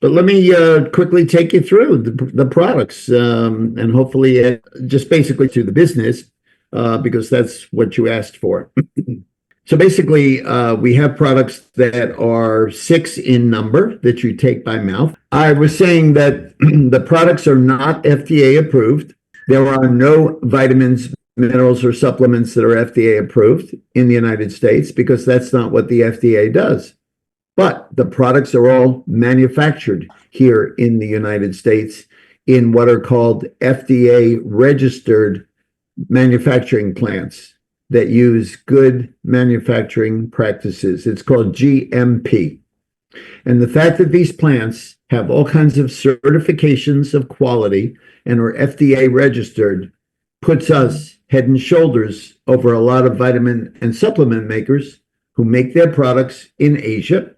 But let me quickly take you through the products and hopefully just basically to the business because that's what you asked for. So basically, we have products that are 6 in number that you take by mouth. I was saying that the products are not FDA approved. There are no vitamins, minerals, or supplements that are FDA approved in the United States because that's not what the FDA does. But the products are all manufactured here in the United States in what are called FDA registered manufacturing plants that use good manufacturing practices. It's called GMP. And the fact that these plants have all kinds of certifications of quality and are FDA registered puts us head and shoulders over a lot of vitamin and supplement makers who make their products in Asia,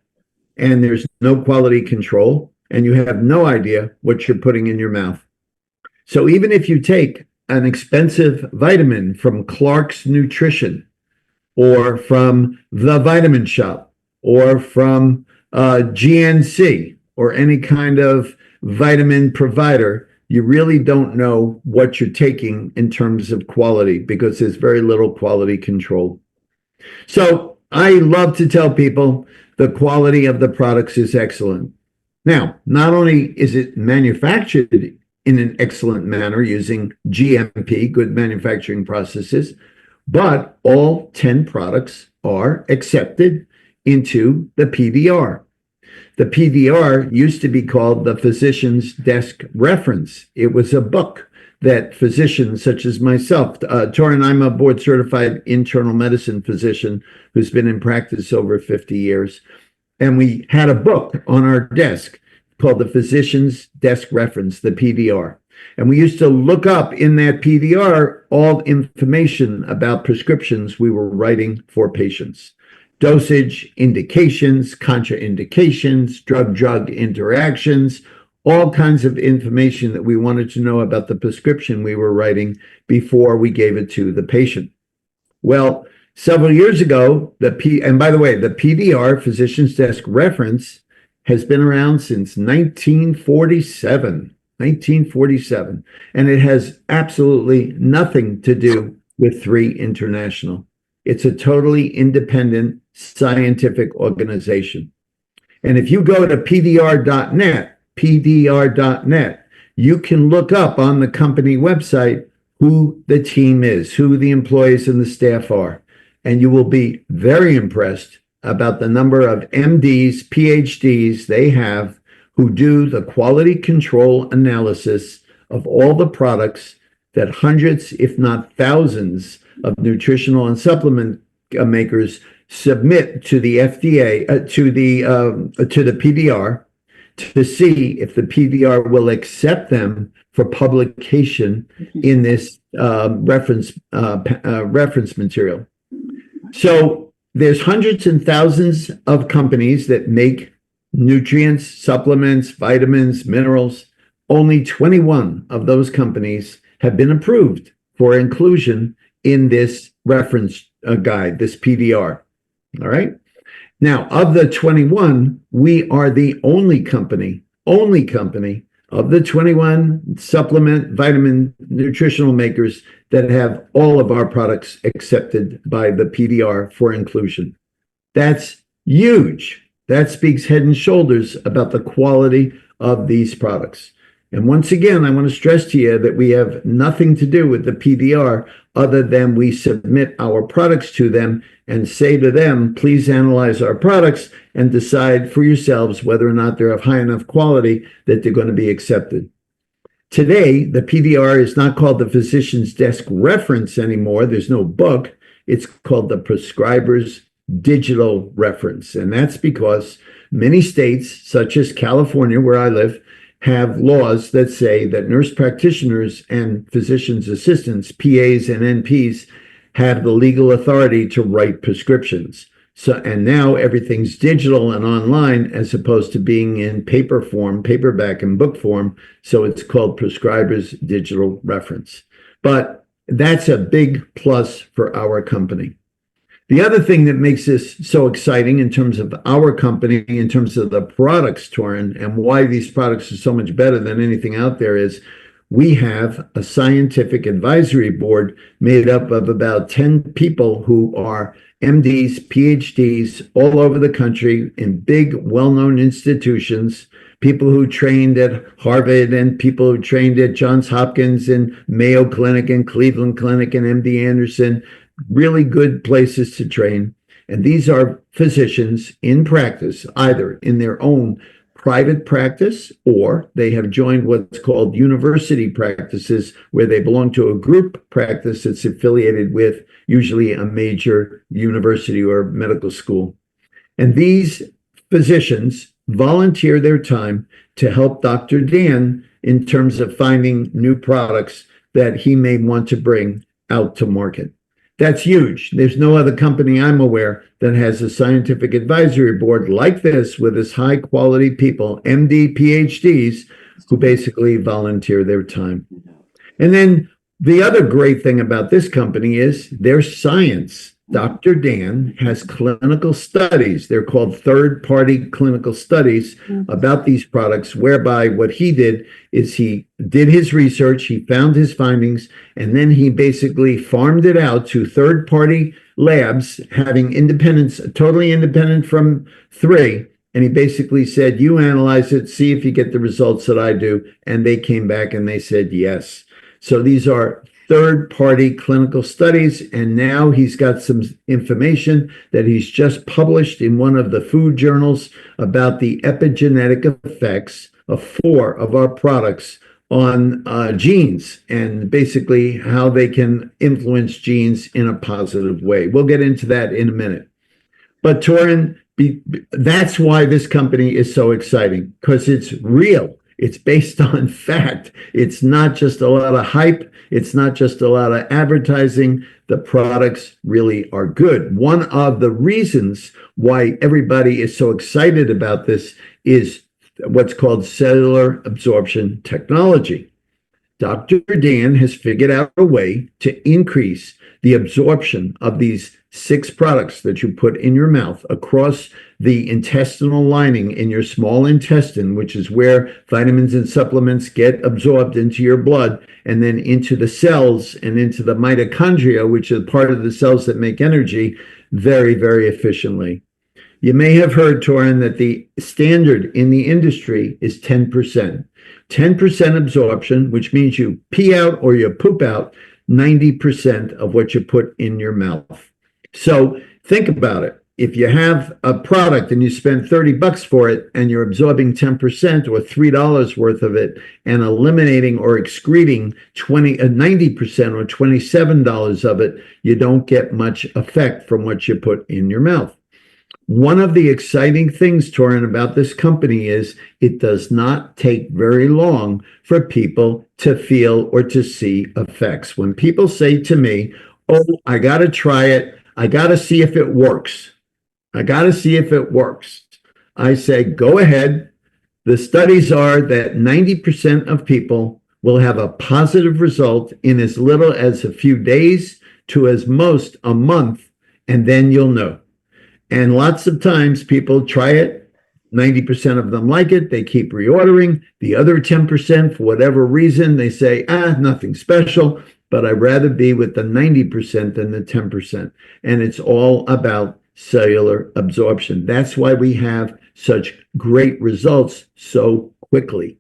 and there's no quality control, and you have no idea what you're putting in your mouth. So even if you take an expensive vitamin from Clark's Nutrition or from The Vitamin Shop or from GNC or any kind of vitamin provider, you really don't know what you're taking in terms of quality because there's very little quality control. So I love to tell people the quality of the products is excellent. Now, not only is it manufactured in an excellent manner using GMP, good manufacturing processes, but all 10 products are accepted into the PDR. The PDR used to be called the Physician's Desk Reference. It was a book that physicians such as myself, Torin, I'm a board certified internal medicine physician who's been in practice over 50 years. And we had a book on our desk called the Physician's Desk Reference, the PDR. And we used to look up in that PDR all information about prescriptions we were writing for patients. Dosage, indications, contraindications, drug-drug interactions, all kinds of information that we wanted to know about the prescription we were writing before we gave it to the patient. Well, several years ago, and by the way, the PDR, Physician's Desk Reference, has been around since 1947, and it has absolutely nothing to do with 3 International. It's a totally independent scientific organization. And if you go to PDR.net, you can look up on the company website who the team is, who the employees and the staff are. And you will be very impressed about the number of MDs, PhDs they have who do the quality control analysis of all the products that hundreds, if not thousands, of nutritional and supplement makers submit to the FDA, to the PDR, to see if the PDR will accept them for publication in this reference material. So there's hundreds and thousands of companies that make nutrients, supplements, vitamins, minerals. Only 21 of those companies have been approved for inclusion in this reference guide, this PDR. All right. Now, of the 21, we are the only company of the 21 supplement, vitamin, nutritional makers that have all of our products accepted by the PDR for inclusion. That's huge. That speaks head and shoulders about the quality of these products. And once again, I want to stress to you that we have nothing to do with the PDR other than we submit our products to them and say to them, please analyze our products and decide for yourselves whether or not they're of high enough quality that they're going to be accepted. Today, the PDR is not called the Physician's Desk Reference anymore. There's no book. It's called the Prescriber's Digital Reference. And that's because many states, such as California, where I live, have laws that say that nurse practitioners and physician's assistants, PAs and NPs, have the legal authority to write prescriptions. So, and now everything's digital and online as opposed to being in paper form, paperback and book form. So it's called Prescriber's Digital Reference. But that's a big plus for our company. The other thing that makes this so exciting in terms of our company, in terms of the products, Torin, and why these products are so much better than anything out there is we have a scientific advisory board made up of about 10 people who are MDs, PhDs all over the country in big, well-known institutions, people who trained at Harvard and people who trained at Johns Hopkins and Mayo Clinic and Cleveland Clinic and MD Anderson, really good places to train. And these are physicians in practice, either in their own private practice or they have joined what's called university practices, where they belong to a group practice that's affiliated with usually a major university or medical school. And these physicians volunteer their time to help Dr. Dan in terms of finding new products that he may want to bring out to market. That's huge. There's no other company I'm aware that has a scientific advisory board like this with this high quality people, MD, PhDs, who basically volunteer their time. And then the other great thing about this company is their science. Dr. Dan has clinical studies. They're called third-party clinical studies about these products, whereby what he did is he did his research, he found his findings, and then he basically farmed it out to third-party labs, having independence, totally independent from three. And he basically said, you analyze it, see if you get the results that I do. And they came back and they said, yes. So these are third-party clinical studies, and now he's got some information that he's just published in one of the food journals about the epigenetic effects of 4 of our products on genes and basically how they can influence genes in a positive way. We'll get into that in a minute. But Torin, that's why this company is so exciting, because it's real. It's based on fact. It's not just a lot of hype. It's not just a lot of advertising. The products really are good. One of the reasons why everybody is so excited about this is what's called cellular absorption technology. Dr. Dan has figured out a way to increase the absorption of these 6 products that you put in your mouth across the intestinal lining in your small intestine, which is where vitamins and supplements get absorbed into your blood and then into the cells and into the mitochondria, which are part of the cells that make energy, very, very efficiently. You may have heard, Torin, that the standard in the industry is 10%. 10% absorption, which means you pee out or you poop out 90% of what you put in your mouth. So think about it. If you have a product and you spend $30 for it and you're absorbing 10% or $3 worth of it and eliminating or excreting 90% or $27 of it, you don't get much effect from what you put in your mouth. One of the exciting things, Torin, about this company is it does not take very long for people to feel or to see effects. When people say to me, oh, I got to try it. I got to see if it works. I got to see if it works. I say, go ahead. The studies are that 90% of people will have a positive result in as little as a few days to as most a month, and then you'll know. And lots of times people try it. 90% of them like it. They keep reordering. The other 10%, for whatever reason, they say, nothing special, but I'd rather be with the 90% than the 10%. And it's all about cellular absorption. That's why we have such great results so quickly.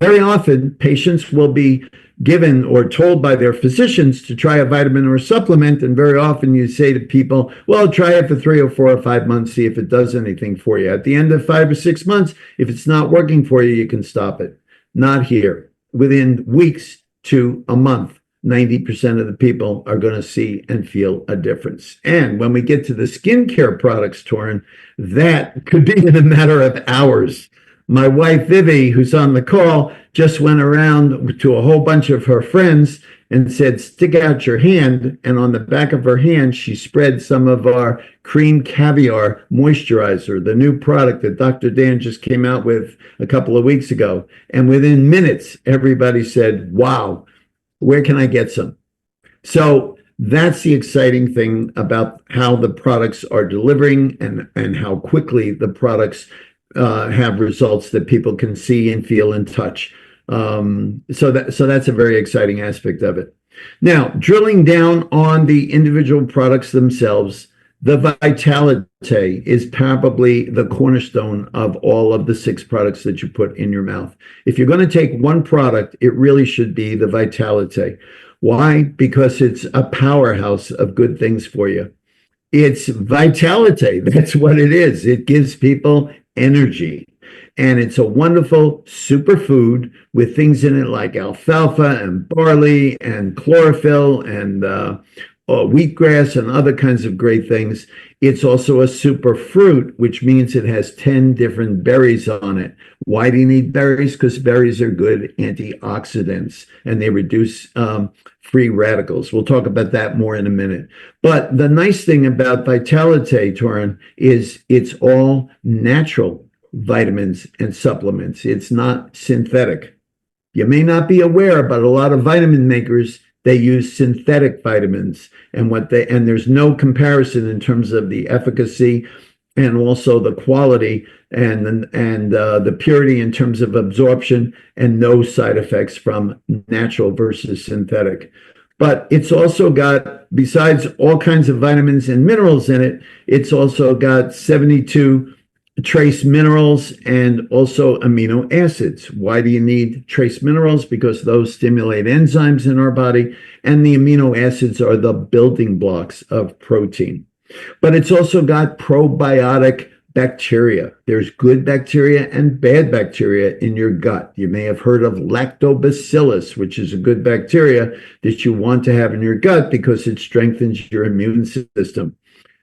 Very often, patients will be given or told by their physicians to try a vitamin or a supplement, and very often you say to people, well, try it for 3 or 4 or 5 months, see if it does anything for you. At the end of 5 or 6 months, if it's not working for you, you can stop it. Not here. Within weeks to a month, 90% of the people are going to see and feel a difference. And when we get to the skincare products, Torin, that could be in a matter of hours. My wife, Vivi, who's on the call, just went around to a whole bunch of her friends and said, stick out your hand. And on the back of her hand, she spread some of our Cream Caviar Moisturizer, the new product that Dr. Dan just came out with a couple of weeks ago. And within minutes, everybody said, wow, where can I get some? So That's the exciting thing about how the products are delivering and how quickly the products have results that people can see and feel and touch. So that's a very exciting aspect of it. Now, drilling down on the individual products themselves, the Vitality is probably the cornerstone of all of the 6 products that you put in your mouth. If you're going to take one product, it really should be the Vitality. Why? Because it's a powerhouse of good things for you. It's vitality. That's what it is. It gives people energy. And it's a wonderful superfood with things in it like alfalfa and barley and chlorophyll and wheatgrass and other kinds of great things. It's also a super fruit, which means it has 10 different berries on it. Why do you need berries? Because berries are good antioxidants and they reduce free radicals. We'll talk about that more in a minute. But the nice thing about Vitality, Torin, is it's all natural vitamins and supplements. It's not synthetic. You may not be aware, but a lot of vitamin makers, they use synthetic vitamins, and there's no comparison in terms of the efficacy and also the quality and the purity in terms of absorption, and no side effects from natural versus synthetic. But it's also got, besides all kinds of vitamins and minerals in it, it's also got 72 trace minerals and also amino acids. Why do you need trace minerals? Because those stimulate enzymes in our body, and the amino acids are the building blocks of protein. But it's also got probiotic bacteria. There's good bacteria and bad bacteria in your gut. You may have heard of lactobacillus, which is a good bacteria that you want to have in your gut because it strengthens your immune system.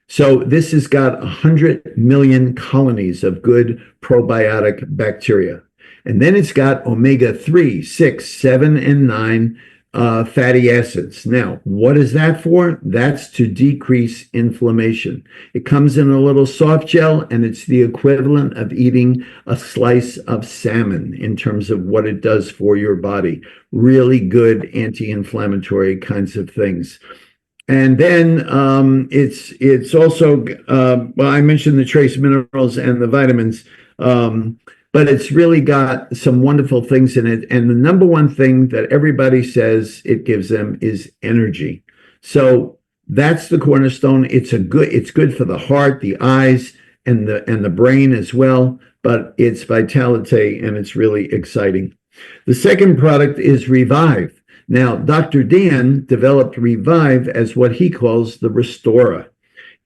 So this has got 100 million colonies of good probiotic bacteria. And then it's got omega-3, 6, 7, and 9 fatty acids. Now, what is that for? That's to decrease inflammation. It comes in a little soft gel, and it's the equivalent of eating a slice of salmon in terms of what it does for your body. Really good anti-inflammatory kinds of things. And then it's also, well, I mentioned the trace minerals and the vitamins, but it's really got some wonderful things in it. And the number one thing that everybody says it gives them is energy. So that's the cornerstone. It's good for the heart, the eyes, and the brain as well. But it's Vitality, and it's really exciting. The second product is Revive. Now, Dr. Dan developed Revive as what he calls the Restorer.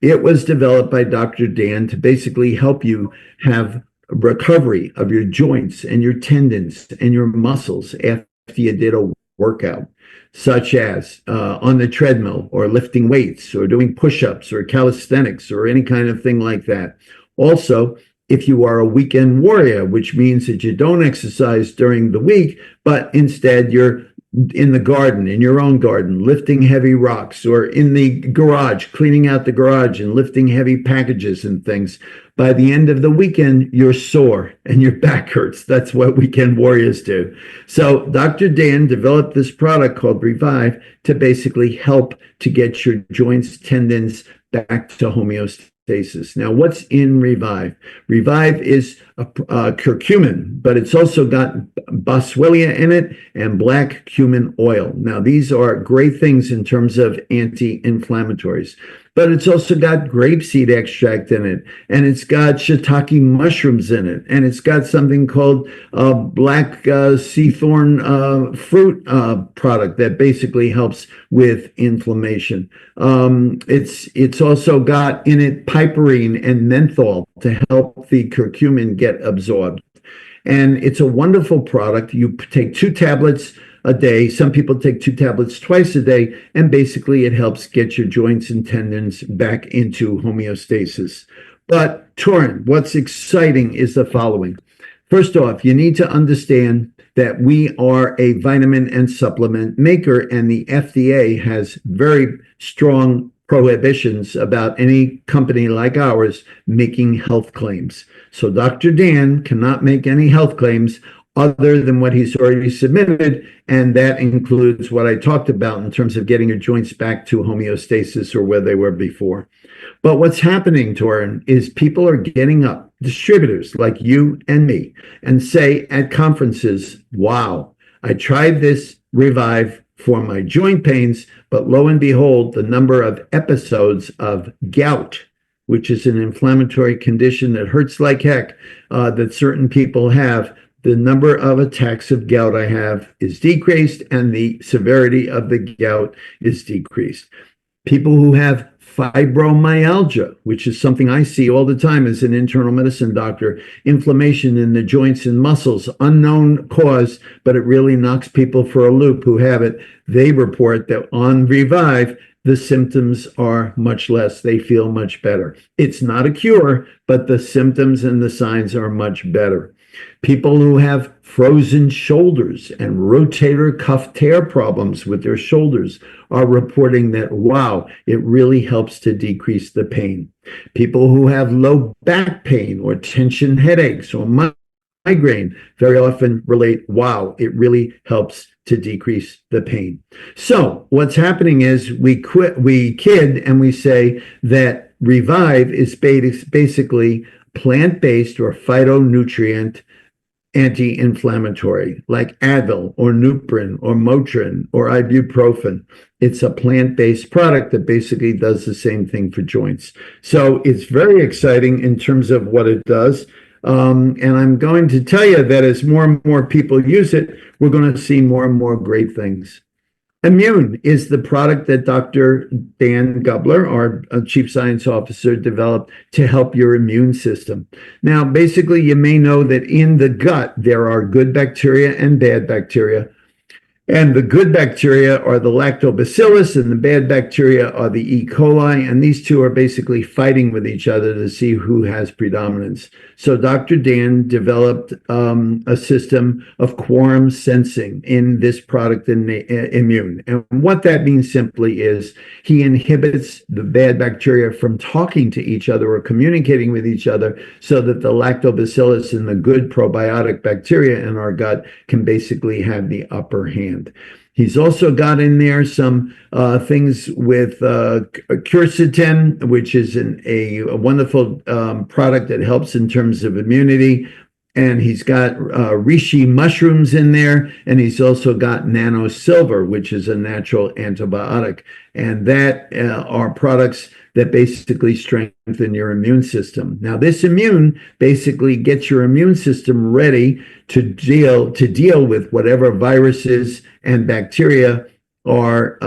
It was developed by Dr. Dan to basically help you have recovery of your joints and your tendons and your muscles after you did a workout, such as on the treadmill or lifting weights or doing push-ups or calisthenics or any kind of thing like that. Also, if you are a weekend warrior, which means that you don't exercise during the week, but instead you're in the garden, in your own garden, lifting heavy rocks, or in the garage, cleaning out the garage and lifting heavy packages and things. By the end of the weekend, you're sore and your back hurts. That's what weekend warriors do. So Dr. Dan developed this product called Revive to basically help to get your joints, tendons back to homeostasis. Now, what's in Revive? Revive is a curcumin, but it's also got boswellia in it and black cumin oil. Now, these are great things in terms of anti-inflammatories. But it's also got grapeseed extract in it, and it's got shiitake mushrooms in it, and it's got something called black sea thorn fruit product that basically helps with inflammation. It's also got in it piperine and menthol to help the curcumin get absorbed. And it's a wonderful product. You take 2 tablets a day. Some people take 2 tablets twice a day, and basically it helps get your joints and tendons back into homeostasis. But Torin, what's exciting is the following. First off, you need to understand that we are a vitamin and supplement maker, and the FDA has very strong prohibitions about any company like ours making health claims. So Dr. Dan cannot make any health claims. other than what he's already submitted, and that includes what I talked about in terms of getting your joints back to homeostasis or where they were before. But what's happening, Torin, is people are getting up, distributors like you and me, and say at conferences, wow, I tried this Revive for my joint pains, but lo and behold, the number of episodes of gout, which is an inflammatory condition that hurts like heck, that certain people have, the number of attacks of gout I have is decreased, and the severity of the gout is decreased. People who have fibromyalgia, which is something I see all the time as an internal medicine doctor, inflammation in the joints and muscles, unknown cause, but it really knocks people for a loop who have it. They report that on Revive, the symptoms are much less. They feel much better. It's not a cure, but the symptoms and the signs are much better. People who have frozen shoulders and rotator cuff tear problems with their shoulders are reporting that, wow, it really helps to decrease the pain. People who have low back pain or tension headaches or migraine very often relate, wow, it really helps to decrease the pain. So what's happening is we kid and we say that Revive is basically plant-based or phytonutrient anti-inflammatory, like Advil or Nuprin or Motrin or ibuprofen. It's a plant-based product that basically does the same thing for joints. So it's very exciting in terms of what it does. And I'm going to tell you that as more and more people use it, we're going to see more and more great things. Immune is the product that Dr. Dan Gubler, our Chief Science Officer, developed to help your immune system. Now, basically, you may know that in the gut, there are good bacteria and bad bacteria. And the good bacteria are the lactobacillus, and the bad bacteria are the E. coli, and these two are basically fighting with each other to see who has predominance. So Dr. Dan developed a system of quorum sensing in this product in Immune. And what that means simply is he inhibits the bad bacteria from talking to each other or communicating with each other so that the lactobacillus and the good probiotic bacteria in our gut can basically have the upper hand. He's also got in there some things with quercetin, which is a wonderful product that helps in terms of immunity. And he's got reishi mushrooms in there. And he's also got nano silver, which is a natural antibiotic. And that are products that basically strengthen your immune system. Now, this Immune basically gets your immune system ready to deal with whatever viruses and bacteria are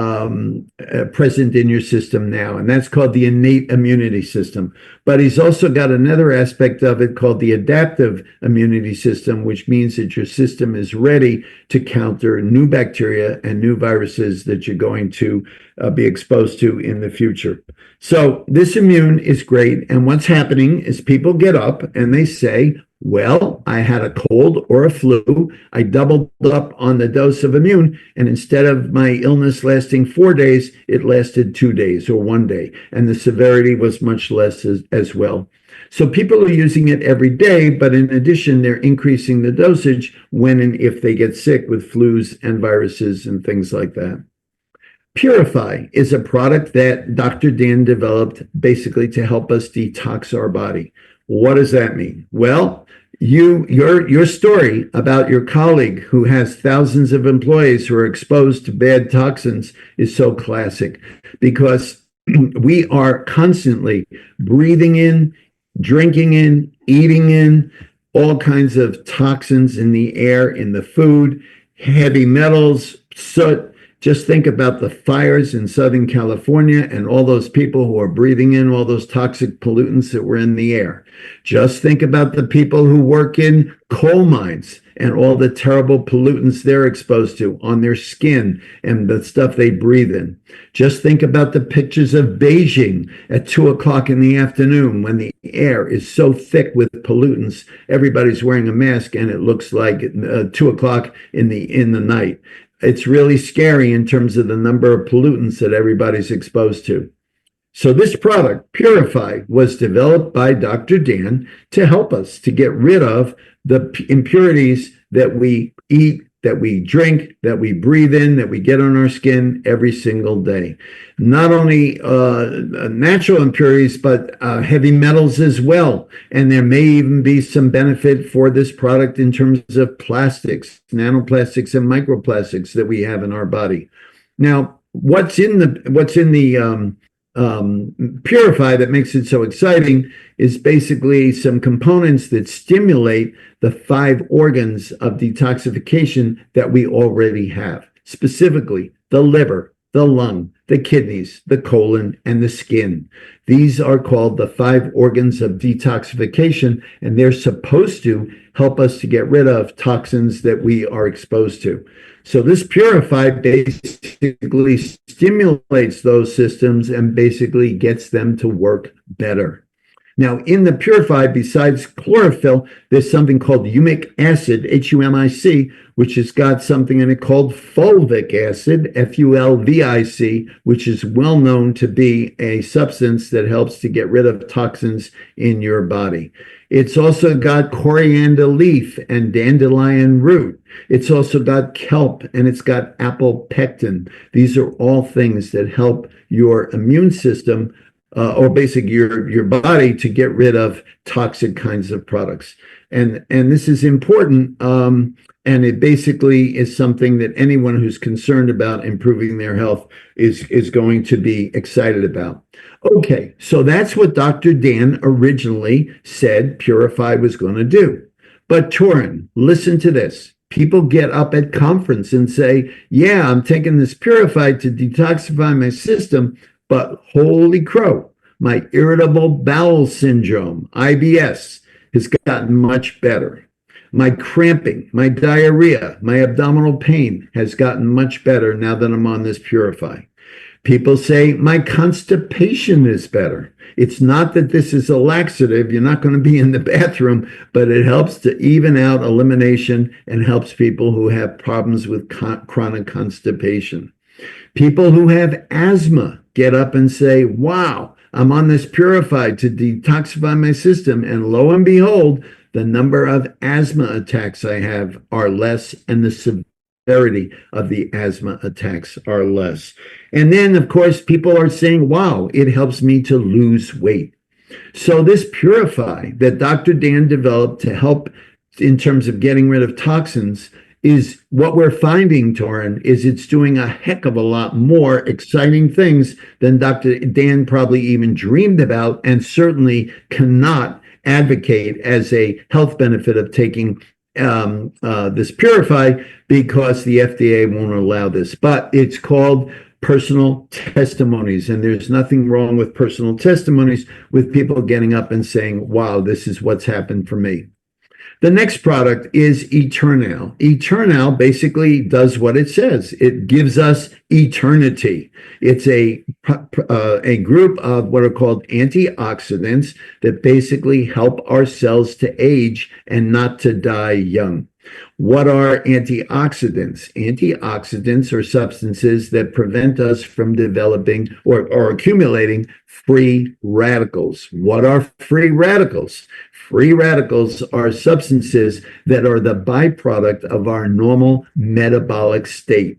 present in your system now. And that's called the innate immunity system. But he's also got another aspect of it called the adaptive immunity system, which means that your system is ready to counter new bacteria and new viruses that you're going to be exposed to in the future. So this Immune is great. And what's happening is people get up and they say, well, I had a cold or a flu. I doubled up on the dose of Immune, and instead of my illness lasting 4 days, it lasted 2 days or 1 day, and the severity was much less as well. So people are using it every day, but in addition, they're increasing the dosage when and if they get sick with flus and viruses and things like that. Purify is a product that Dr. Dan developed basically to help us detox our body. What does that mean? Well, your story about your colleague who has thousands of employees who are exposed to bad toxins is so classic, because we are constantly breathing in, drinking in, eating in all kinds of toxins in the air, in the food, heavy metals, soot. Just think about the fires in Southern California and all those people who are breathing in all those toxic pollutants that were in the air. Just think about the people who work in coal mines and all the terrible pollutants they're exposed to on their skin and the stuff they breathe in. Just think about the pictures of Beijing at 2:00 in the afternoon when the air is so thick with pollutants, everybody's wearing a mask and it looks like 2:00 in the night. It's really scary in terms of the number of pollutants that everybody's exposed to. So this product, Purify, was developed by Dr. Dan to help us to get rid of the impurities that we eat, that we drink, that we breathe in, that we get on our skin every single day. Not only natural impurities, but heavy metals as well. And there may even be some benefit for this product in terms of plastics, nanoplastics and microplastics that we have in our body. Now, what's in the Purify that makes it so exciting is basically some components that stimulate the 5 organs of detoxification that we already have, specifically the liver, the lung, the kidneys, the colon, and the skin. These are called the 5 organs of detoxification, and they're supposed to help us to get rid of toxins that we are exposed to. So this Purify basically stimulates those systems and basically gets them to work better. Now, in the Purify, besides chlorophyll, there's something called humic acid, Humic, which has got something in it called fulvic acid, Fulvic, which is well known to be a substance that helps to get rid of toxins in your body. It's also got coriander leaf and dandelion root. It's also got kelp, and it's got apple pectin. These are all things that help your immune system or basically your body to get rid of toxic kinds of products. And this is important, and it basically is something that anyone who's concerned about improving their health is going to be excited about. Okay, so that's what Dr. Dan originally said Purify was going to do. But Torin, listen to this. People get up at conference and say, yeah, I'm taking this Purify to detoxify my system, but holy crow, my irritable bowel syndrome, IBS, has gotten much better. My cramping, my diarrhea, my abdominal pain has gotten much better now that I'm on this Purify. People say my constipation is better. It's not that this is a laxative. You're not going to be in the bathroom, but it helps to even out elimination and helps people who have problems with chronic constipation. People who have asthma get up and say, wow, I'm on this Purify to detoxify my system. And lo and behold, the number of asthma attacks I have are less, and the severity of the asthma attacks are less. And then, of course, people are saying, wow, it helps me to lose weight. So this Purify that Dr. Dan developed to help in terms of getting rid of toxins is what we're finding, Torin, is it's doing a heck of a lot more exciting things than Dr. Dan probably even dreamed about, and certainly cannot advocate as a health benefit of taking this Purify, because the FDA won't allow this. But it's called personal testimonies, and there's nothing wrong with personal testimonies, with people getting up and saying, wow, this is what's happened for me. The next product is Eternal. Eternal basically does what it says. It gives us eternity. It's a group of what are called antioxidants that basically help our cells to age and not to die young. What are antioxidants? Antioxidants are substances that prevent us from developing or accumulating free radicals. What are free radicals? Free radicals are substances that are the byproduct of our normal metabolic state.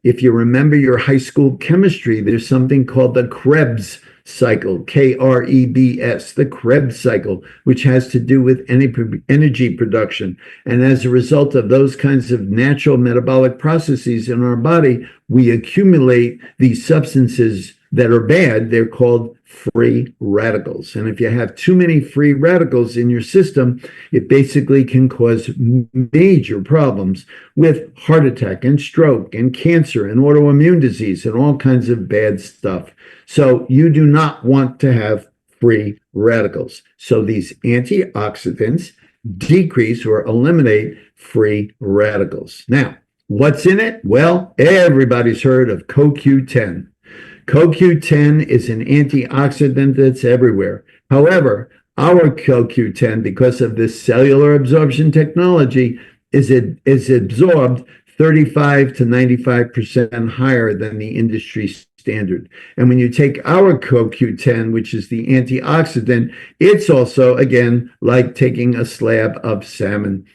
If you remember your high school chemistry, there's something called the Krebs cycle, Krebs, the Krebs cycle, which has to do with energy production. And as a result of those kinds of natural metabolic processes in our body, we accumulate these substances that are bad. They're called free radicals. And if you have too many free radicals in your system, it basically can cause major problems with heart attack and stroke and cancer and autoimmune disease and all kinds of bad stuff. So you do not want to have free radicals. So these antioxidants decrease or eliminate free radicals. Now, what's in it? Well, everybody's heard of CoQ10. CoQ10 is an antioxidant that's everywhere. However, our CoQ10, because of this cellular absorption technology, is absorbed 35 to 95% higher than the industry standard. And when you take our CoQ10, which is the antioxidant, it's also, again, like taking a slab of salmon.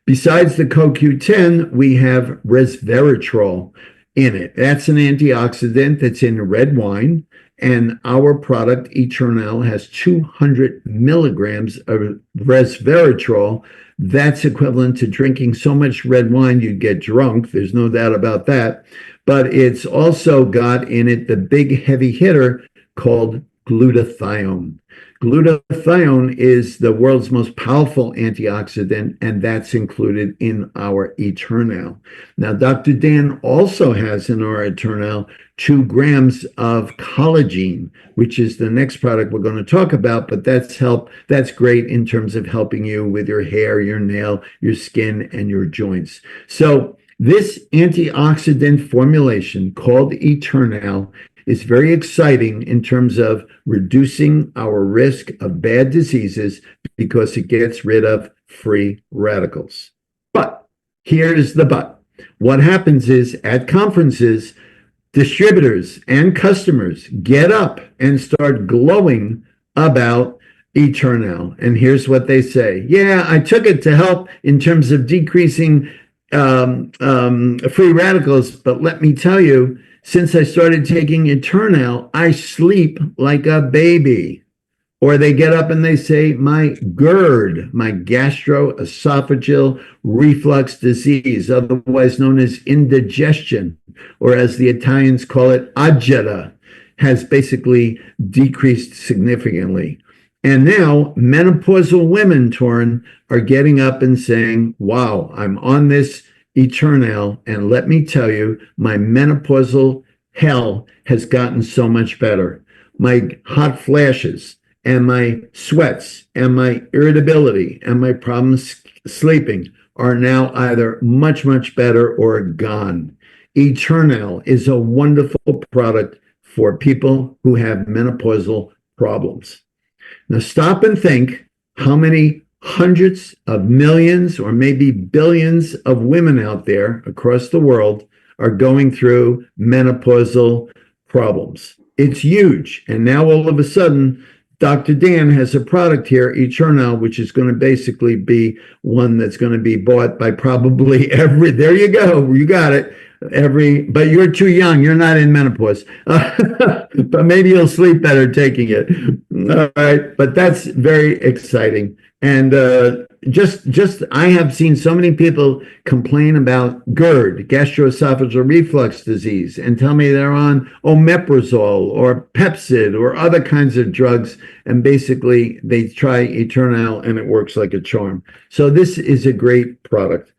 Besides the CoQ10, we have resveratrol in it. That's an antioxidant that's in red wine. And our product, Eternal, has 200 milligrams of resveratrol. That's equivalent to drinking so much red wine you'd get drunk. There's no doubt about that. But it's also got in it the big heavy hitter called glutathione. Glutathione is the world's most powerful antioxidant, and that's included in our Eternal. Now, Dr. Dan also has in our Eternal 2 grams of collagen, which is the next product we're going to talk about, but that's great in terms of helping you with your hair, your nail, your skin, and your joints. So this antioxidant formulation called Eternal is very exciting in terms of reducing our risk of bad diseases because it gets rid of free radicals. But here's the but. What happens is at conferences, distributors and customers get up and start glowing about Eternal. And here's what they say. Yeah, I took it to help in terms of decreasing free radicals, but let me tell you, since I started taking Eternal, I sleep like a baby. Or they get up and they say, my GERD, my gastroesophageal reflux disease, otherwise known as indigestion, or as the Italians call it, agita, has basically decreased significantly. And now menopausal women, Torin, are getting up and saying, wow, I'm on this Eternal, and let me tell you, my menopausal hell has gotten so much better. My hot flashes and my sweats and my irritability and my problems sleeping are now either much, much better or gone. Eternal is a wonderful product for people who have menopausal problems. Now stop and think how many hundreds of millions or maybe billions of women out there across the world are going through menopausal problems. It's huge. And now all of a sudden, Dr. Dan has a product here, Eternal, which is going to basically be one that's going to be bought by probably there you go, you got it. But you're too young. You're not in menopause. But maybe you'll sleep better taking it. All right. But that's very exciting. And I have seen so many people complain about GERD, gastroesophageal reflux disease, and tell me they're on omeprazole or Pepcid or other kinds of drugs. And basically they try Eternal and it works like a charm. So this is a great product.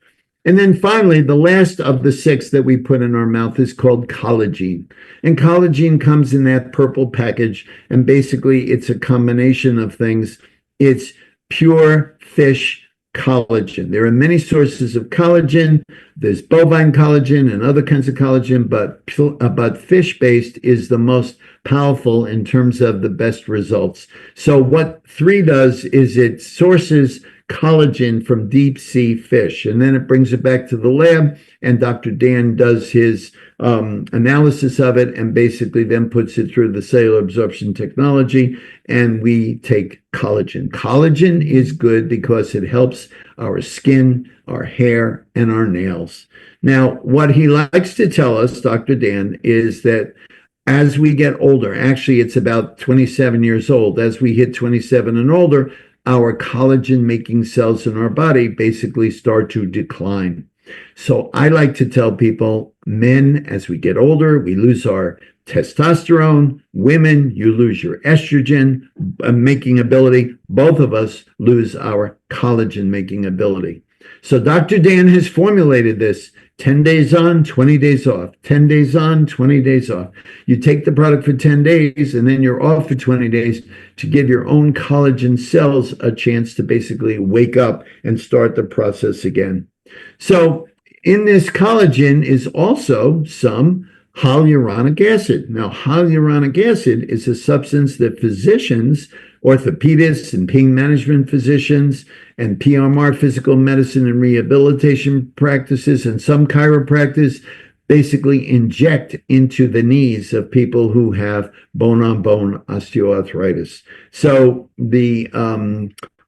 And then finally, the last of the 6 that we put in our mouth is called collagen. And collagen comes in that purple package. And basically, it's a combination of things. It's pure fish collagen. There are many sources of collagen. There's bovine collagen and other kinds of collagen, but fish-based is the most powerful in terms of the best results. So what 3 does is it sources collagen from deep sea fish, and then it brings it back to the lab, and Dr. Dan does his analysis of it and basically then puts it through the cellular absorption technology, and we take collagen. Collagen is good because it helps our skin, our hair, and our nails. Now, what he likes to tell us, Dr. Dan, is that as we get older, actually it's about 27 years old, as we hit 27 and older, our collagen-making cells in our body basically start to decline. So I like to tell people, men, as we get older, we lose our testosterone. Women, you lose your estrogen making ability. Both of us lose our collagen making ability. So Dr. Dan has formulated this 10 days on, 20 days off, 10 days on, 20 days off. You take the product for 10 days and then you're off for 20 days to give your own collagen cells a chance to basically wake up and start the process again. So in this collagen is also some hyaluronic acid. Now, hyaluronic acid is a substance that physicians, orthopedists and pain management physicians and PMR, physical medicine and rehabilitation practices, and some chiropractors basically inject into the knees of people who have bone-on-bone osteoarthritis. So the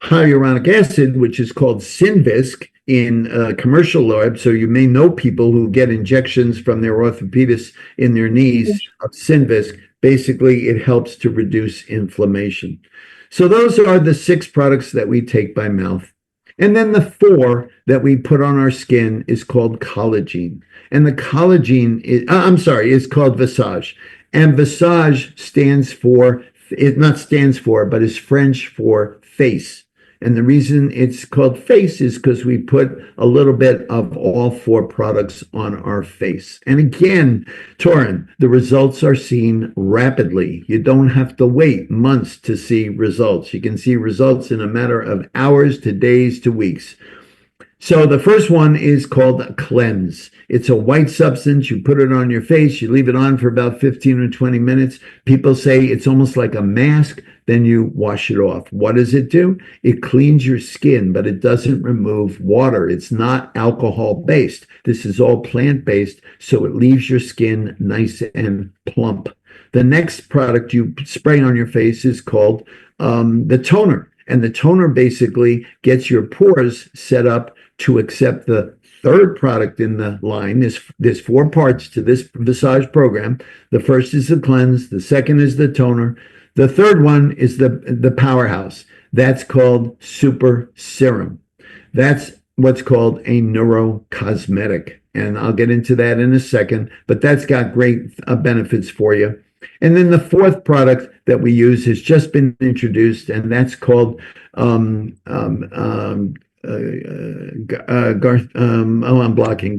hyaluronic acid, which is called Synvisc in commercial lab. So you may know people who get injections from their orthopedist in their knees of Synvisc. Basically, it helps to reduce inflammation. So those are the 6 products that we take by mouth. And then the 4 that we put on our skin is called collagen. And the collagen is called Visage. And Visage stands for, it not stands for, but is French for face. And the reason it's called face is because we put a little bit of all 4 products on our face. And again, Torin, the results are seen rapidly. You don't have to wait months to see results. You can see results in a matter of hours to days to weeks. So the first one is called Cleanse. It's a white substance. You put it on your face. You leave it on for about 15 or 20 minutes. People say it's almost like a mask. Then you wash it off. What does it do? It cleans your skin, but it doesn't remove water. It's not alcohol-based. This is all plant-based, so it leaves your skin nice and plump. The next product you spray on your face is called the toner. And the toner basically gets your pores set up to accept the third product in the line. There's 4 parts to this Visage program. The first is the cleanse. The second is the toner. The third one is the powerhouse. That's called Super Serum. That's what's called a neurocosmetic. And I'll get into that in a second, but that's got great benefits for you. And then the 4th product that we use has just been introduced, and that's called I'm blocking.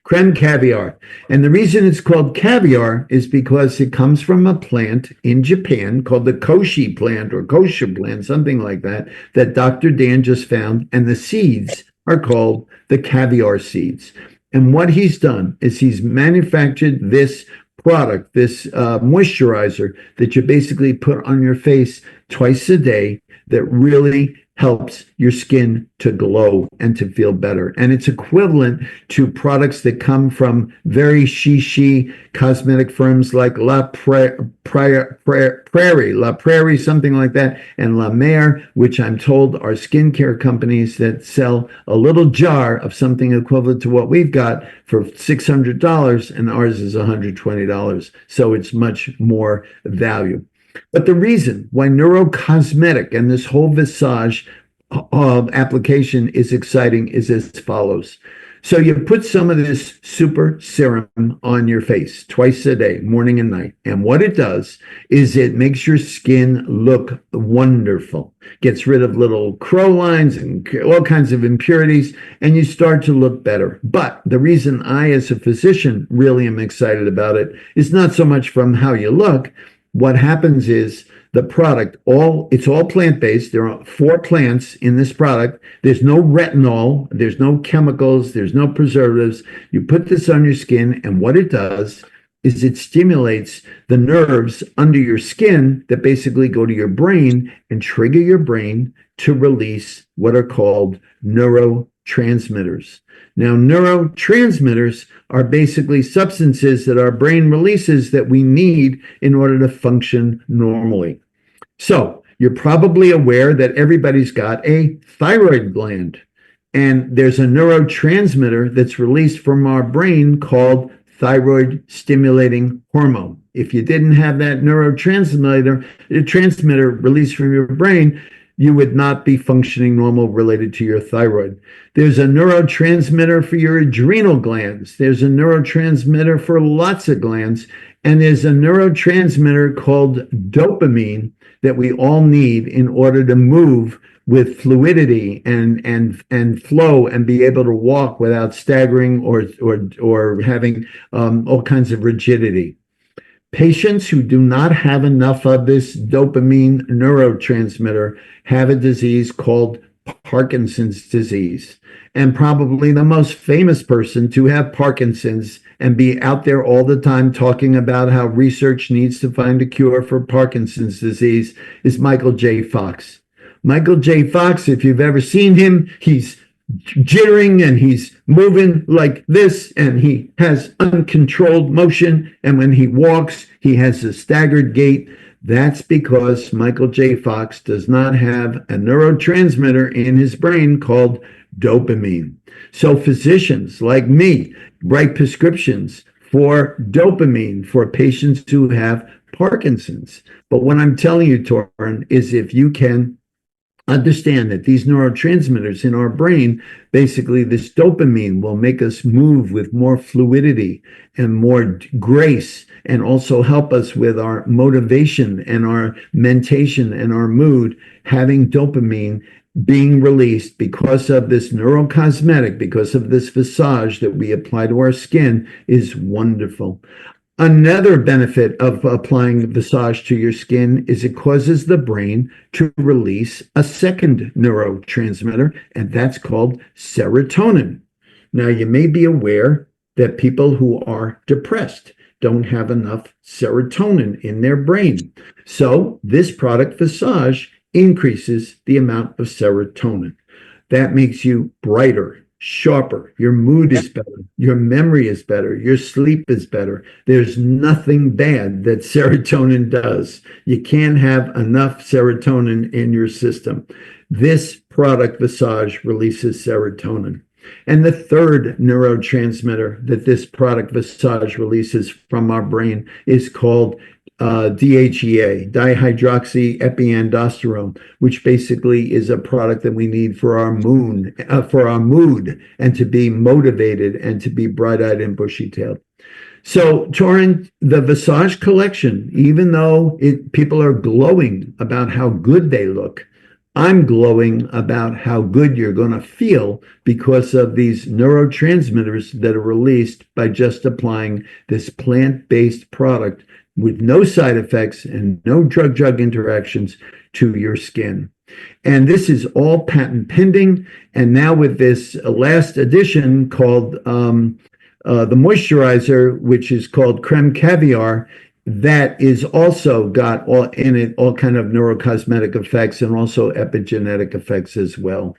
Creme caviar. And the reason it's called caviar is because it comes from a plant in Japan called the koshi plant or kosher plant, something like that, that Dr. Dan just found. And the seeds are called the caviar seeds. And what he's done is he's manufactured this product, this moisturizer that you basically put on your face twice a day that really helps your skin to glow and to feel better. And it's equivalent to products that come from very shishi cosmetic firms like La Prairie, something like that, and La Mer, which I'm told are skincare companies that sell a little jar of something equivalent to what we've got for $600, and ours is $120. So it's much more value. But the reason why neurocosmetic and this whole Visage application is exciting is as follows. So you put some of this super serum on your face twice a day, morning and night. And what it does is it makes your skin look wonderful, gets rid of little crow lines and all kinds of impurities, and you start to look better. But the reason I, as a physician, really am excited about it is not so much from how you look. What happens is the product, it's all plant-based. There are 4 plants in this product. There's no retinol, there's no chemicals, there's no preservatives. You put this on your skin, and what it does is it stimulates the nerves under your skin that basically go to your brain and trigger your brain to release what are called neurotransmitters. Now, neurotransmitters are basically substances that our brain releases that we need in order to function normally. So you're probably aware that everybody's got a thyroid gland, and there's a neurotransmitter that's released from our brain called thyroid stimulating hormone. If you didn't have that neurotransmitter released from your brain, you would not be functioning normal related to your thyroid. There's a neurotransmitter for your adrenal glands. There's a neurotransmitter for lots of glands. And there's a neurotransmitter called dopamine that we all need in order to move with fluidity and flow and be able to walk without staggering or having all kinds of rigidity. Patients who do not have enough of this dopamine neurotransmitter have a disease called Parkinson's disease. And probably the most famous person to have Parkinson's and be out there all the time talking about how research needs to find a cure for Parkinson's disease is Michael J. Fox. Michael J. Fox, if you've ever seen him, he's jittering and he's moving like this, and he has uncontrolled motion, and when he walks he has a staggered gait. That's because Michael J. Fox does not have a neurotransmitter in his brain called dopamine. So physicians like me write prescriptions for dopamine for patients who have Parkinson's. But what I'm telling you, Torrin, is if you can understand that these neurotransmitters in our brain, basically this dopamine will make us move with more fluidity and more grace, and also help us with our motivation and our mentation and our mood. Having dopamine being released because of this neurocosmetic, because of this visage that we apply to our skin, is wonderful. Another benefit of applying Visage to your skin is it causes the brain to release a second neurotransmitter, and that's called serotonin. Now, you may be aware that people who are depressed don't have enough serotonin in their brain. So this product, Visage, increases the amount of serotonin. That makes you brighter, sharper, your mood is better, your memory is better, your sleep is better. There's nothing bad that serotonin does. You can't have enough serotonin in your system. This product, Visage, releases serotonin. And the third neurotransmitter that this product, Visage, releases from our brain is called DHEA, dihydroxyepiandrosterone, which basically is a product that we need for our mood, and to be motivated and to be bright-eyed and bushy-tailed. So, Torrin, the Visage collection, even though people are glowing about how good they look, I'm glowing about how good you're going to feel because of these neurotransmitters that are released by just applying this plant-based product with no side effects and no drug-drug interactions to your skin. And this is all patent pending. And now with this last edition called the moisturizer, which is called Creme Caviar, that is also got all in it, all kind of neurocosmetic effects and also epigenetic effects as well.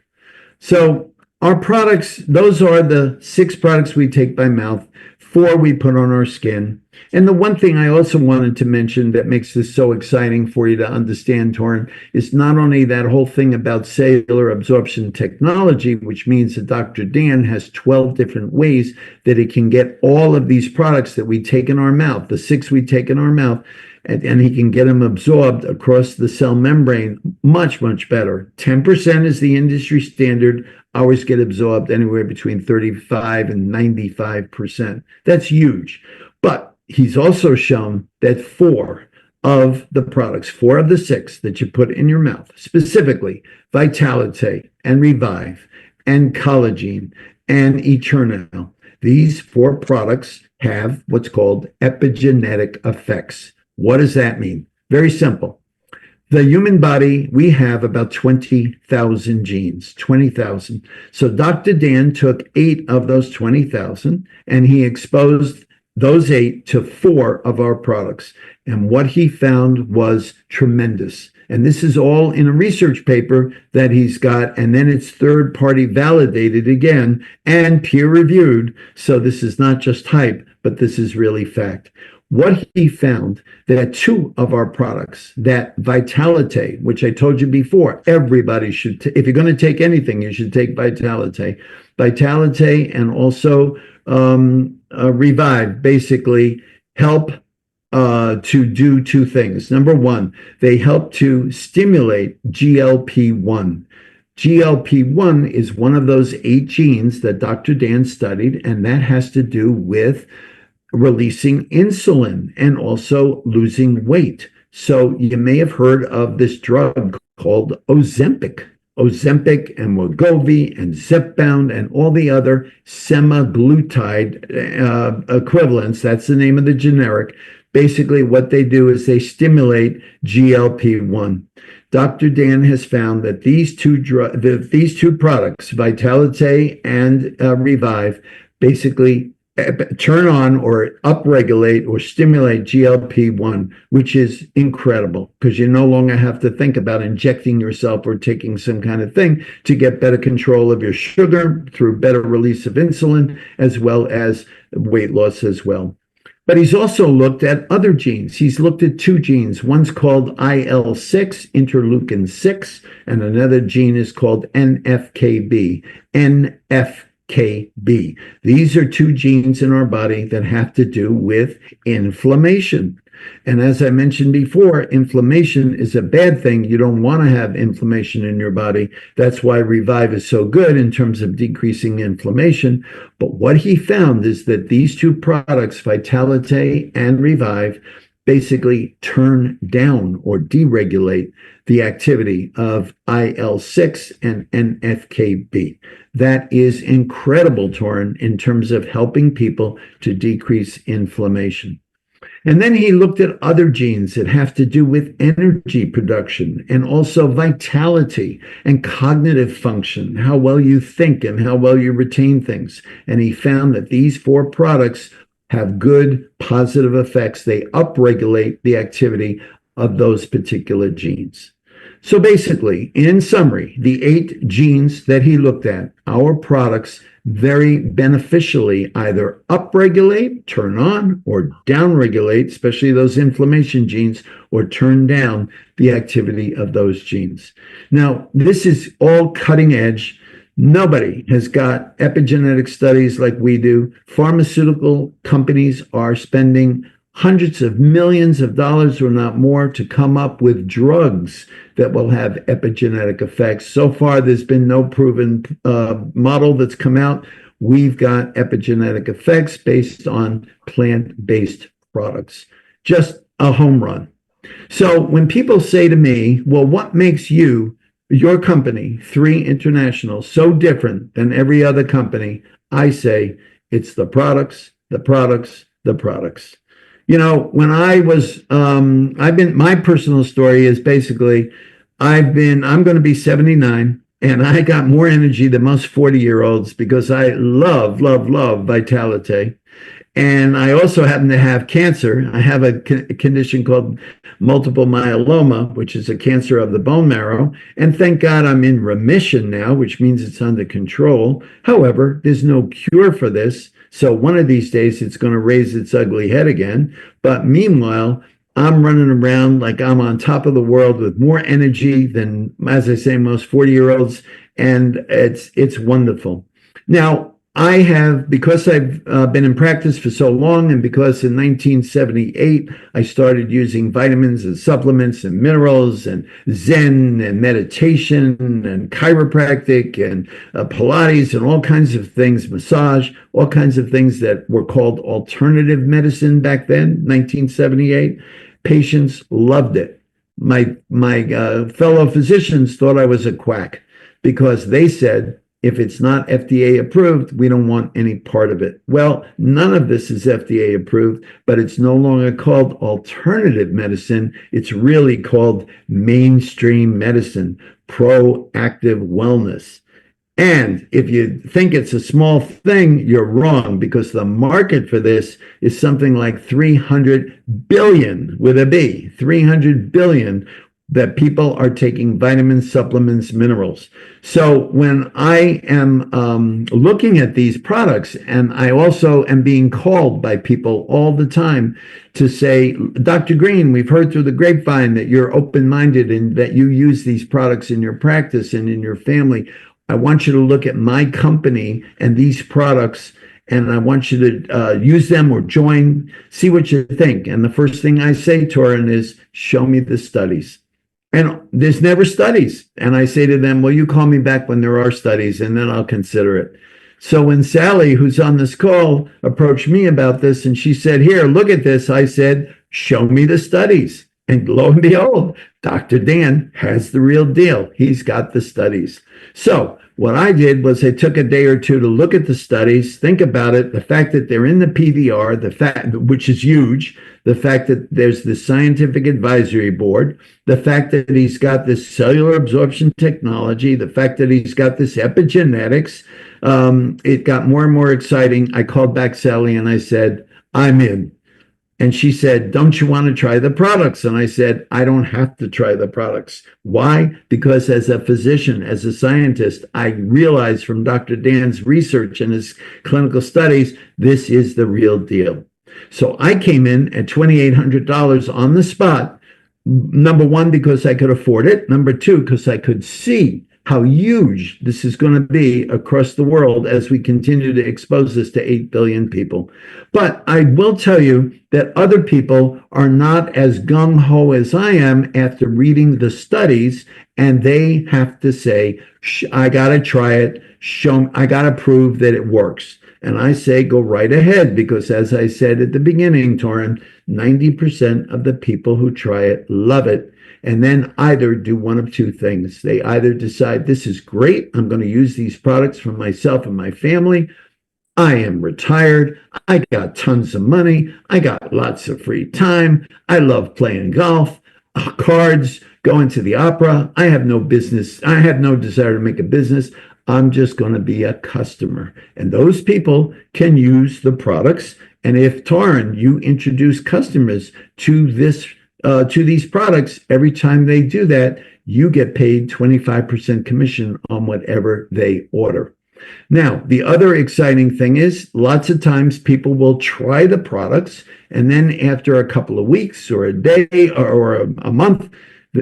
So our products, those are the 6 products we take by mouth, 4 we put on our skin. And the one thing I also wanted to mention that makes this so exciting for you to understand, Torrin, is not only that whole thing about cellular absorption technology, which means that Dr. Dan has 12 different ways that he can get all of these products that we take in our mouth, the 6 we take in our mouth, and he can get them absorbed across the cell membrane much, much better. 10% is the industry standard. Ours get absorbed anywhere between 35 and 95%. That's huge. But he's also shown that 4 of the products, 4 of the 6 that you put in your mouth, specifically Vitalite and Revive and Collagen and Eternal, these 4 products have what's called epigenetic effects. What does that mean? Very simple. The human body, we have about 20,000 genes, 20,000. So Dr. Dan took 8 of those 20,000 and he exposed those 8 to 4 of our products. And what he found was tremendous. And this is all in a research paper that he's got, and then it's third-party validated again and peer-reviewed. So this is not just hype, but this is really fact. What he found that 2 of our products, that Vitalite, which I told you before, everybody should, if you're going to take anything, you should take Vitalite. Vitalite and also Revive basically help to do 2 things. Number 1, they help to stimulate GLP-1. GLP-1 is one of those 8 genes that Dr. Dan studied, and that has to do with releasing insulin and also losing weight. So you may have heard of this drug called Ozempic and Wegovy and Zepbound and all the other semaglutide equivalents. That's the name of the generic. Basically, what they do is they stimulate GLP-1. Dr. Dan has found that these two products, Vitalite and Revive, basically turn on or upregulate or stimulate GLP-1, which is incredible because you no longer have to think about injecting yourself or taking some kind of thing to get better control of your sugar through better release of insulin, as well as weight loss as well. But he's also looked at other genes. He's looked at two genes. One's called IL-6, interleukin 6, and another gene is called NFKB. NFKB. These are two genes in our body that have to do with inflammation. And as I mentioned before, inflammation is a bad thing. You don't want to have inflammation in your body. That's why Revive is so good in terms of decreasing inflammation. But what he found is that these two products, Vitalite and Revive, basically turn down or deregulate the activity of IL-6 and NFKB. That is incredible, Torin, in terms of helping people to decrease inflammation. And then he looked at other genes that have to do with energy production and also vitality and cognitive function, how well you think and how well you retain things. And he found that these four products have good positive effects. They upregulate the activity of those particular genes. So basically, in summary, the 8 genes that he looked at, our products very beneficially either upregulate, turn on, or downregulate, especially those inflammation genes, or turn down the activity of those genes. Now, this is all cutting edge. Nobody has got epigenetic studies like we do. Pharmaceutical companies are spending hundreds of millions of dollars or not more to come up with drugs that will have epigenetic effects. So far, there's been no proven model that's come out. We've got epigenetic effects based on plant-based products. Just a home run. So when people say to me, well, what makes you, your company, 3 International, so different than every other company? I say, it's the products, the products, the products. You know, when I was, my personal story is basically, I'm going to be 79, and I got more energy than most 40-year-olds because I love Vitalite. And I also happen to have cancer. I have a condition called multiple myeloma, which is a cancer of the bone marrow. And thank God I'm in remission now, which means it's under control. However, there's no cure for this. So one of these days, it's going to raise its ugly head again. But meanwhile, I'm running around like I'm on top of the world with more energy than, as I say, most 40-year-olds. And it's wonderful. Now, I have, because I've been in practice for so long, and because in 1978, I started using vitamins and supplements and minerals and Zen and meditation and chiropractic and Pilates and all kinds of things, massage, all kinds of things that were called alternative medicine back then, 1978. Patients loved it. My fellow physicians thought I was a quack because they said, if it's not FDA approved, we don't want any part of it. Well, none of this is FDA approved, but it's no longer called alternative medicine. It's really called mainstream medicine, proactive wellness. And if you think it's a small thing, you're wrong, because the market for this is something like 300 billion with a B, 300 billion, that people are taking vitamins, supplements, minerals. So when I am looking at these products, and I also am being called by people all the time to say, Dr. Green, we've heard through the grapevine that you're open-minded and that you use these products in your practice and in your family. I want you to look at my company and these products, and I want you to use them or join, see what you think. And the first thing I say, Torin, is show me the studies. And there's never studies. And I say to them, well, you call me back when there are studies, and then I'll consider it. So when Sally, who's on this call, approached me about this, and she said, here, look at this, I said, show me the studies. And lo and behold, Dr. Dan has the real deal. He's got the studies. So what I did was I took a day or two to look at the studies, think about it, the fact that they're in the PVR, the fact, which is huge, the fact that there's the scientific advisory board, the fact that he's got this cellular absorption technology, the fact that he's got this epigenetics. It got more and more exciting. I called back Sally and I said, I'm in. And she said, don't you want to try the products? And I said, I don't have to try the products. Why? Because as a physician, as a scientist, I realized from Dr. Dan's research and his clinical studies, this is the real deal. So I came in at $2,800 on the spot. Number one, because I could afford it. Number two, because I could see how huge this is going to be across the world as we continue to expose this to 8 billion people. But I will tell you that other people are not as gung-ho as I am after reading the studies, and they have to say, I got to try it, I got to prove that it works. And I say, go right ahead, because as I said at the beginning, Torin, 90% of the people who try it love it, and then either do one of two things. They either decide, this is great, I'm going to use these products for myself and my family. I am retired. I got tons of money. I got lots of free time. I love playing golf, cards, going to the opera. I have no business. I have no desire to make a business. I'm just going to be a customer. And those people can use the products. And if, Torin, you introduce customers to these products, every time they do that, you get paid 25% commission on whatever they order. Now, the other exciting thing is lots of times people will try the products, and then after a couple of weeks or a day or a month,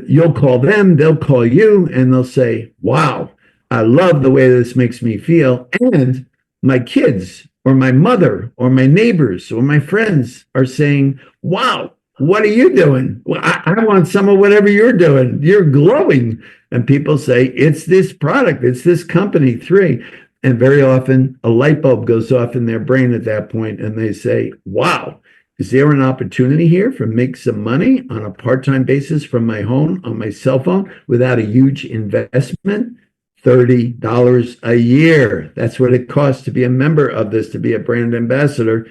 you'll call them, they'll call you, and they'll say, wow, I love the way this makes me feel. And my kids or my mother or my neighbors or my friends are saying, wow, what are you doing? Well, I want some of whatever you're doing. You're glowing. And people say, it's this product, it's this company, 3. And very often a light bulb goes off in their brain at that point, and they say, wow, is there an opportunity here for make some money on a part-time basis from my home on my cell phone without a huge investment? $30 a year. That's what it costs to be a member of this, to be a brand ambassador.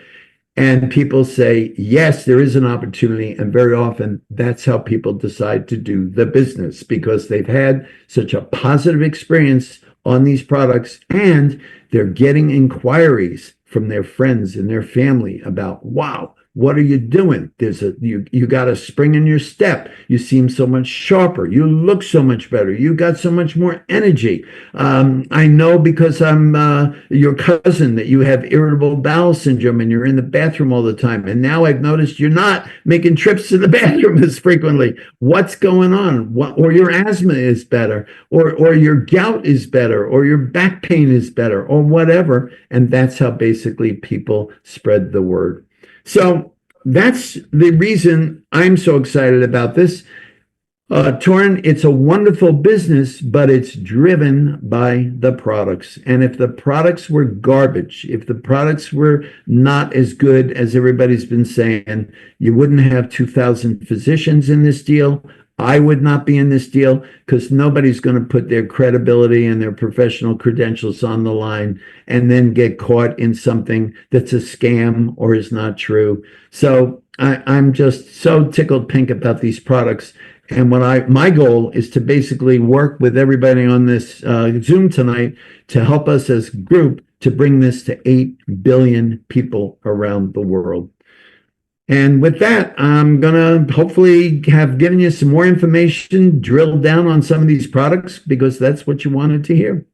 And people say, yes, there is an opportunity. And very often that's how people decide to do the business, because they've had such a positive experience on these products, and they're getting inquiries from their friends and their family about, wow, what are you doing? You got a spring in your step. You seem so much sharper. You look so much better. You got so much more energy. I know because I'm your cousin that you have irritable bowel syndrome and you're in the bathroom all the time. And now I've noticed you're not making trips to the bathroom as frequently. What's going on? Or your asthma is better, or your gout is better, or your back pain is better, or whatever. And that's how basically people spread the word. So that's the reason I'm so excited about this. Torin, it's a wonderful business, but it's driven by the products. And if the products were garbage, if the products were not as good as everybody's been saying, you wouldn't have 2,000 physicians in this deal. I would not be in this deal, because nobody's going to put their credibility and their professional credentials on the line and then get caught in something that's a scam or is not true. So I'm just so tickled pink about these products. And my goal is to basically work with everybody on this Zoom tonight to help us as a group to bring this to 8 billion people around the world. And with that, I'm going to hopefully have given you some more information, drilled down on some of these products, because that's what you wanted to hear.